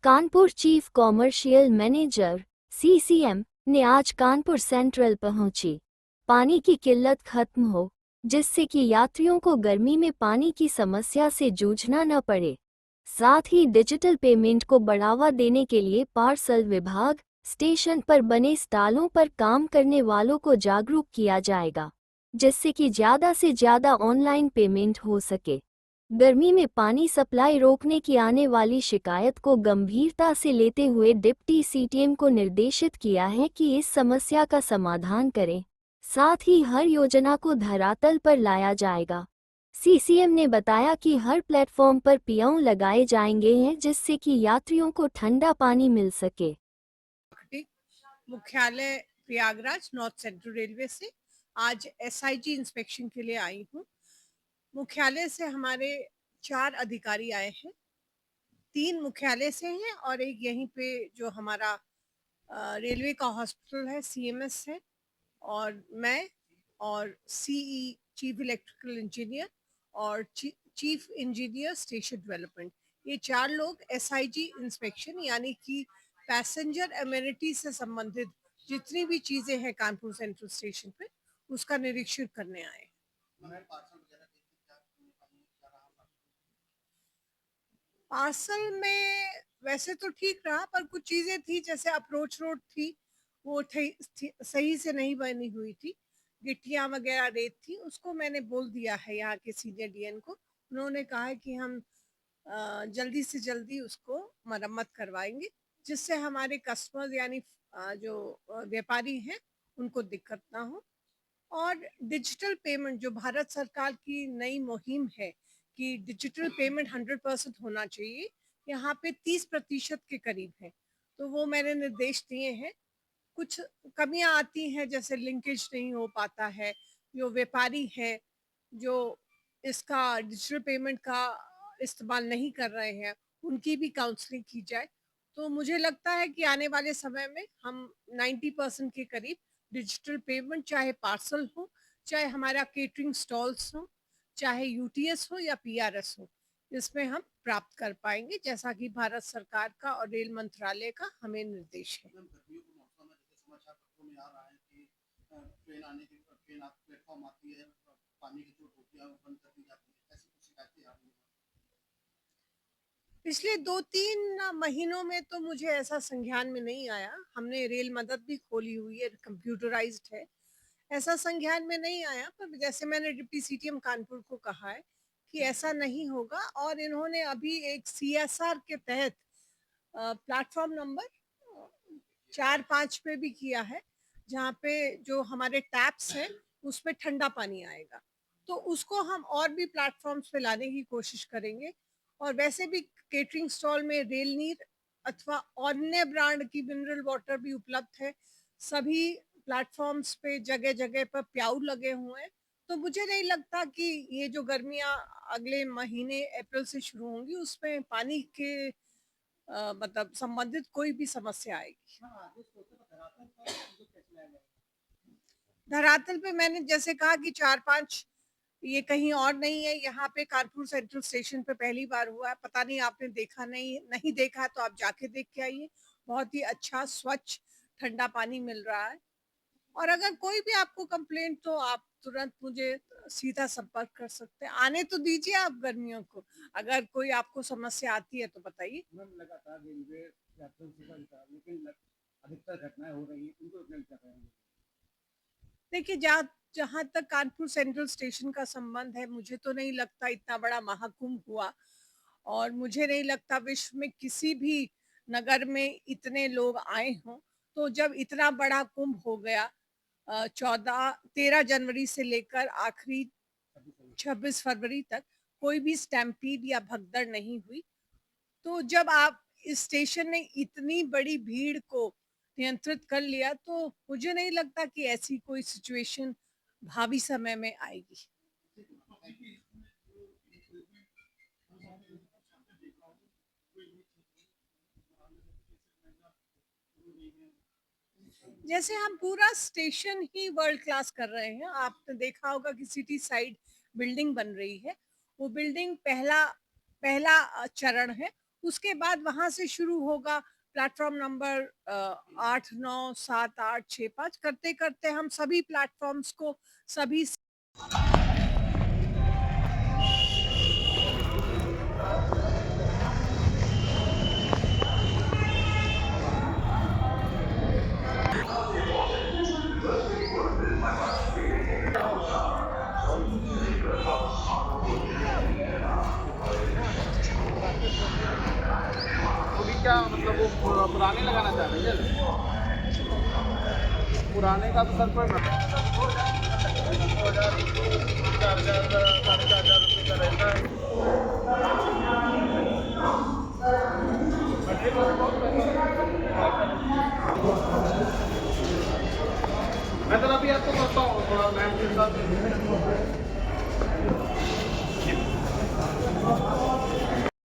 Kanpur chief commercial manager (CCM) ने आज Kanpur central पहुंची पानी की किल्लत खत्म हो, जिससे कि यात्रियों को गर्मी में पानी की समस्या से जूझना न पड़े। साथ ही डिजिटल पेमेंट को बढ़ावा देने के लिए पार्सल विभाग, स्टेशन पर बने स्टॉलों पर काम करने वालों को जागरूक किया जाएगा, जिससे कि ज़्यादा से ज़्यादा ऑनलाइन पेमेंट हो सके। गर्मी में पानी सप्लाई रोकने की आने वाली शिकायत को गंभीरता से लेते हुए डिप्टी सीटीएम को निर्देशित किया है कि इस समस्या का समाधान करें। साथ ही हर योजना को धरातल पर लाया जाएगा। सीसीएम ने बताया कि हर प्लेटफॉर्म पर पियाऊ लगाए जाएंगे हैं, जिससे कि यात्रियों को ठंडा पानी मिल सके। मुख्यालय प्रयागराज नॉर्थ सेंट्रल रेलवे से आज एसआईजी इंस्पेक्शन के लिए आई हूँ। मुख्यालय से हमारे 4 अधिकारी आए हैं, 3 मुख्यालय से हैं और एक यहीं पे जो हमारा रेलवे का हॉस्पिटल है सीएमएस है, और मैं और सीई चीफ इलेक्ट्रिकल इंजीनियर और चीफ इंजीनियर स्टेशन डेवलपमेंट, ये 4 लोग एसआईजी इंस्पेक्शन यानी कि पैसेंजर एमिनिटी से संबंधित जितनी भी चीजें हैं कानपुर सेंट्रल स्टेशन पे उसका निरीक्षण करने आए। पार्सल में वैसे तो ठीक रहा, पर कुछ चीजें थी जैसे अप्रोच रोड थी, वो सही से नहीं बनी हुई थी, गिट्टियां वगैरह रेत थी, उसको मैंने बोल दिया है यहाँ के सीनियर डीएन को। उन्होंने कहा है कि हम जल्दी से जल्दी उसको मरम्मत करवाएंगे, जिससे हमारे कस्टमर्स यानी जो व्यापारी हैं उनको दिक्कत ना हो। और डिजिटल पेमेंट जो भारत सरकार की नई मुहिम है कि डिजिटल पेमेंट 100% होना चाहिए, यहाँ पे 30% के करीब है, तो वो मैंने निर्देश दिए हैं। कुछ कमियां आती हैं जैसे लिंकेज नहीं हो पाता है, जो व्यापारी है जो इसका डिजिटल पेमेंट का इस्तेमाल नहीं कर रहे हैं उनकी भी काउंसलिंग की जाए। तो मुझे लगता है कि आने वाले समय में हम 90% के करीब डिजिटल पेमेंट, चाहे पार्सल हो, चाहे हमारा केटरिंग स्टॉल्स हो, चाहे यूटीएस हो या पीआरएस हो, इसमें हम प्राप्त कर पाएंगे, जैसा कि भारत सरकार का और रेल मंत्रालय का हमें निर्देश है। पिछले 2-3 महीनों में तो मुझे ऐसा संज्ञान में नहीं आया। हमने रेल मदद भी खोली हुई है, कंप्यूटराइज्ड है, ऐसा संज्ञान में नहीं आया। पर जैसे मैंने डिप्टी सीटीएम कानपुर को कहा है कि ऐसा नहीं होगा, और इन्होंने अभी एक सीएसआर के तहत प्लेटफॉर्म नंबर 4-5 पे भी किया है, जहाँ पे जो हमारे टैप्स हैं उस पे ठंडा पानी आएगा, तो उसको हम और भी प्लेटफॉर्म्स पे लाने की कोशिश करेंगे। और वैसे भी केटरिंग स्टॉल में रेल नीर अथवा अन्य ब्रांड की मिनरल वाटर भी उपलब्ध है। सभी प्लेटफॉर्म्स पे जगह जगह पर प्याऊ लगे हुए हैं, तो मुझे नहीं लगता कि ये जो गर्मियां अगले महीने अप्रैल से शुरू होंगी उसमें पानी के मतलब संबंधित कोई भी समस्या आएगी। धरातल पे मैंने जैसे कहा कि 4-5, ये कहीं और नहीं है, यहाँ पे कानपुर सेंट्रल स्टेशन पे पहली बार हुआ है। पता नहीं आपने देखा नहीं नहीं देखा है तो आप जाके देख के आइए। बहुत ही अच्छा स्वच्छ ठंडा पानी मिल रहा है। और अगर कोई भी आपको कंप्लेंट तो आप तुरंत मुझे सीधा संपर्क कर सकते हैं। आने तो दीजिए आप गर्मियों को, अगर कोई आपको समस्या आती है तो बताइए। लगातार रेलवे यात्रियों से लेकिन अधिकतर घटनाएं हो रही हैं, उनको क्या कहेंगे? देखिए, जहाँ तक कानपुर सेंट्रल स्टेशन का संबंध है, मुझे तो नहीं लगता इतना बड़ा महाकुंभ हुआ, और मुझे नहीं लगता विश्व में किसी भी नगर में इतने लोग आए हों। तो जब इतना बड़ा कुंभ हो गया 13 जनवरी से लेकर आखिरी 26 फरवरी तक, कोई भी स्टैम्पीड या भगदड़ नहीं हुई। तो जब आप इस स्टेशन ने इतनी बड़ी भीड़ को नियंत्रित कर लिया, तो मुझे नहीं लगता कि ऐसी कोई सिचुएशन भावी समय में आएगी। जैसे हम पूरा स्टेशन ही वर्ल्ड क्लास कर रहे हैं। आपने देखा होगा कि सिटी साइड बिल्डिंग बन रही है, वो बिल्डिंग पहला पहला चरण है, उसके बाद वहाँ से शुरू होगा प्लेटफ़ॉर्म नंबर 8, 9, 7, 8, 6, 5 करते-करते हम सभी प्लेटफ़ॉर्म्स को सभी तो भी क्या मतलब वो पुराने लगाना चाह रहे हैं? पुराने का तो सर पर 4,000 ₹4,500 का रहता है। मैं तो अभी आपको करता हूँ थोड़ा मैम के साथ